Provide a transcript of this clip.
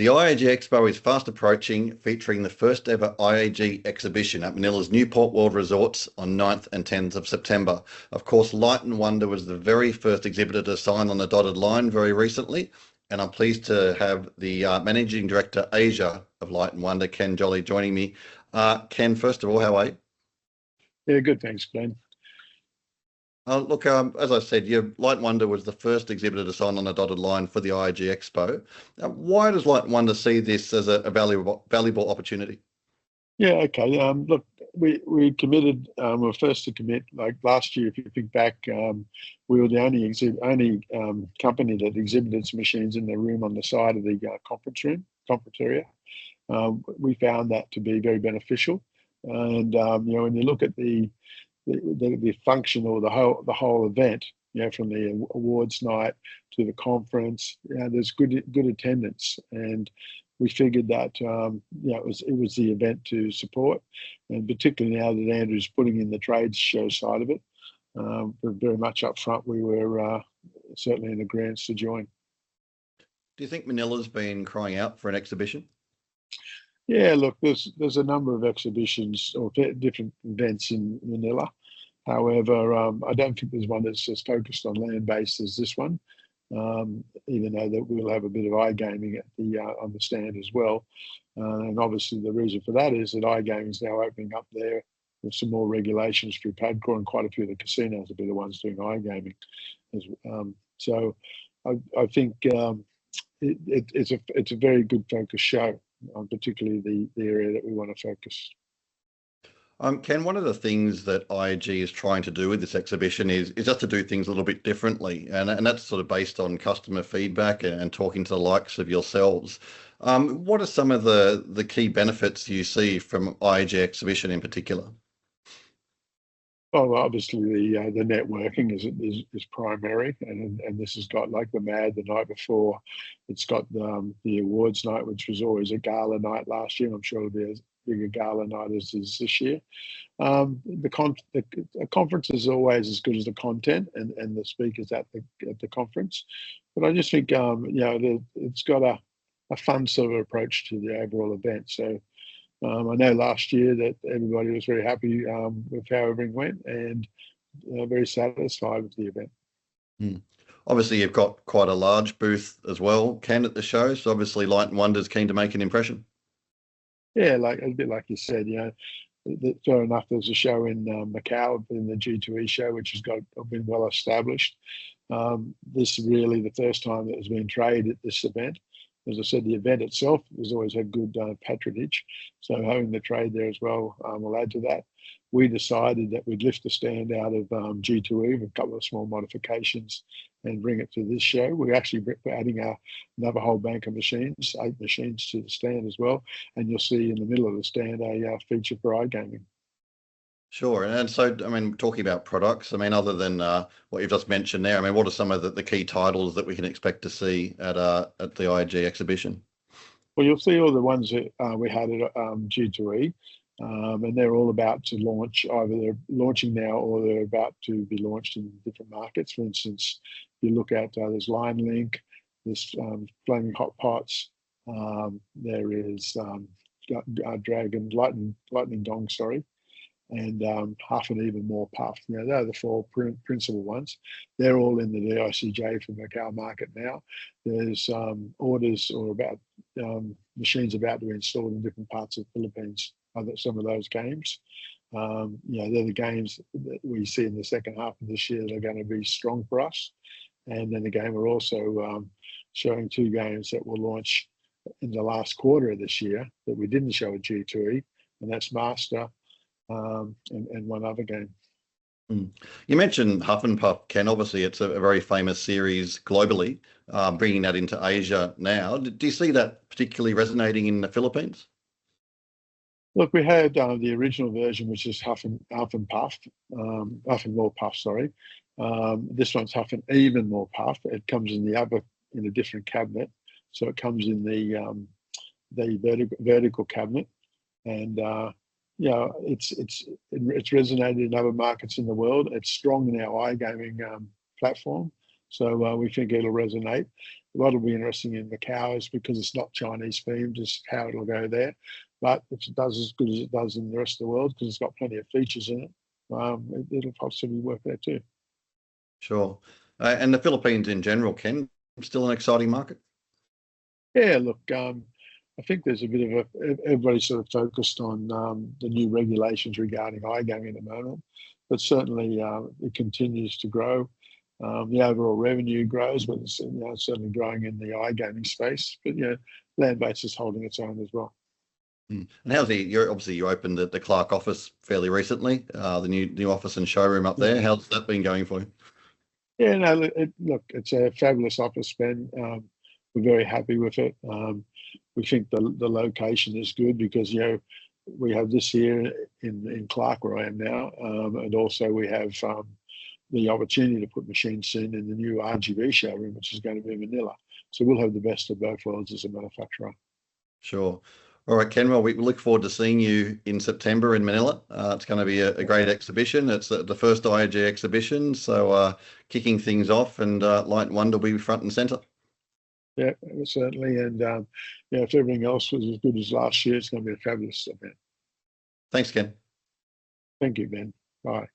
The IAG Expo is fast approaching, featuring the first ever IAG Exhibition at Manila's Newport World Resorts on 9th and 10th of September. Of course, Light & Wonder was the very first exhibitor to sign on the dotted line very recently, and I'm pleased to have the Managing Director Asia of Light & Wonder, Ken Jolly, joining me. Ken, first of all, how are you? Yeah, good, thanks, Glenn. Look, as I said, Light & Wonder was the first exhibitor to sign on a dotted line for the IAG Expo. Why does Light & Wonder see this as a valuable opportunity? Yeah, okay. Look, we committed. We were first to commit. Like last year, if you think back, we were the only company that exhibited its machines in the room on the side of the conference area. We found that to be very beneficial, and when you look at the function or the whole event, from the awards night to the conference, there's good attendance, and we figured that it was the event to support, and particularly now that Andrew's putting in the trade show side of it, we're very much up front. We were certainly in agreement to join. Do you think Manila's been crying out for an exhibition? Yeah, look, there's a number of exhibitions or different events in Manila. However, I don't think there's one that's as focused on land-based as this one, even though that we'll have a bit of iGaming at on the stand as well. And obviously the reason for that is that iGaming is now opening up there with some more regulations through PADCOR, and quite a few of the casinos will be the ones doing iGaming. So I think it's a very good focus show, particularly the area that we want to focus. Ken, one of the things that IAG is trying to do with this exhibition is just to do things a little bit differently, and that's sort of based on customer feedback and talking to the likes of yourselves. What are some of the key benefits you see from IAG Exhibition in particular? Well, obviously the networking is primary, and this has got like the MAD the night before. It's got the awards night, which was always a gala night last year. I'm sure it'll be as big a gala night as is this year. The conference is always as good as the content and the speakers at the conference. But I just think it's got a fun sort of approach to the overall event. So I know last year that everybody was very happy with how everything went, and very satisfied with the event. Obviously, you've got quite a large booth as well, Ken, at the show. So obviously, Light & Wonder's keen to make an impression. Yeah, like a bit like you said, fair enough. There's a show in Macau, in the G2E show, which has been well established. This is really the first time that has been trade at this event. As I said, the event itself has always had good patronage, so having the trade there as well will add to that. We decided that we'd lift the stand out of G2E with a couple of small modifications and bring it to this show. We're actually adding another whole bank of machines, 8 machines to the stand as well, and you'll see in the middle of the stand a feature for iGaming. Sure. And so, I mean, talking about products, I mean, other than what you've just mentioned there, I mean, what are some of the key titles that we can expect to see at the IAG exhibition? Well, you'll see all the ones that we had at G2E, and they're all about to launch. Either they're launching now or they're about to be launched in different markets. For instance, you look at there's Line Link, there's Flaming Hot Pots, there is Dragon Lightning Dong, sorry, and Huff and Even More Puff. They're the 4 principal ones. They're all in the DICJ for Macau market now. There's orders or about machines about to be installed in different parts of the Philippines. Some of those games. They're the games that we see in the second half of this year that are going to be strong for us. And then again, we're also showing 2 games that will launch in the last quarter of this year that we didn't show at G2E, and that's Master and one other game. You mentioned Huff and Puff, Ken. Obviously, it's a very famous series globally. Bringing that into Asia now, do you see that particularly resonating in the Philippines? Look, we had the original version, which is Huff and Puff, Huff and More Puff. Sorry, this one's Huff and Even More Puff. It comes in in a different cabinet, so it comes in the vertical cabinet, and it's resonated in other markets in the world. It's strong in our iGaming platform, so we think it'll resonate. What'll be interesting in Macau is because it's not Chinese themed, just how it'll go there. But if it does as good as it does in the rest of the world, because it's got plenty of features in it, it'll possibly work there too. Sure. And the Philippines in general, Ken, still an exciting market? Yeah, look, I think there's a bit of everybody's sort of focused on the new regulations regarding iGaming at the moment, but certainly it continues to grow. The overall revenue grows, but it's certainly growing in the iGaming space. But land-based is holding its own as well. And how's you opened the Clark office fairly recently, the new office and showroom up there. How's that been going for you? Yeah, no, look, it's a fabulous office, Ben. We're very happy with it. We think the location is good because we have this here in Clark where I am now, and also we have the opportunity to put machines in the new RGB showroom, which is going to be in Manila. So we'll have the best of both worlds as a manufacturer. Sure. All right, Ken, well, we look forward to seeing you in September in Manila. It's going to be a great exhibition. It's the first IAG exhibition, so kicking things off, and Light and Wonder will be front and centre. Yeah, certainly. And if everything else was as good as last year, it's going to be a fabulous event. Thanks, Ken. Thank you, Ben. Bye.